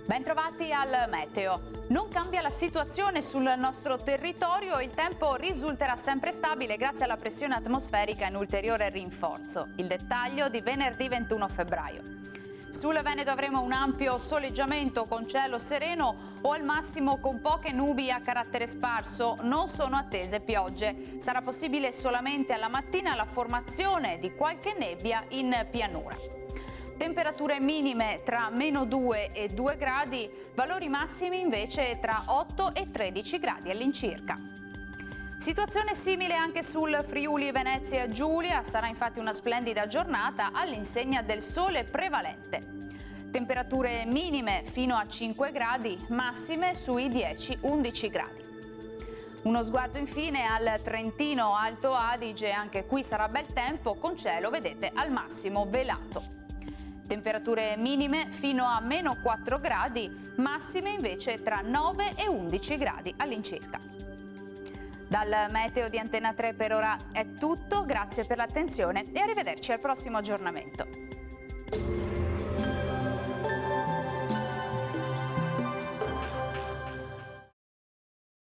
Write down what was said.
Bentrovati al meteo. Non cambia la situazione sul nostro territorio, il tempo risulterà sempre stabile grazie alla pressione atmosferica in ulteriore rinforzo. Il dettaglio di venerdì 21 febbraio. Sul Veneto avremo un ampio soleggiamento con cielo sereno o al massimo con poche nubi a carattere sparso. Non sono attese piogge. Sarà possibile solamente alla mattina la formazione di qualche nebbia in pianura. Temperature minime tra -2 e 2 gradi, valori massimi invece tra 8 e 13 gradi all'incirca. Situazione simile anche sul Friuli Venezia Giulia, sarà infatti una splendida giornata all'insegna del sole prevalente. Temperature minime fino a 5 gradi, massime sui 10-11 gradi. Uno sguardo infine al Trentino Alto Adige, anche qui sarà bel tempo con cielo, vedete, al massimo velato. Temperature minime fino a -4 gradi, massime invece tra 9 e 11 gradi all'incirca. Dal meteo di Antena 3 per ora è tutto, grazie per l'attenzione e arrivederci al prossimo aggiornamento.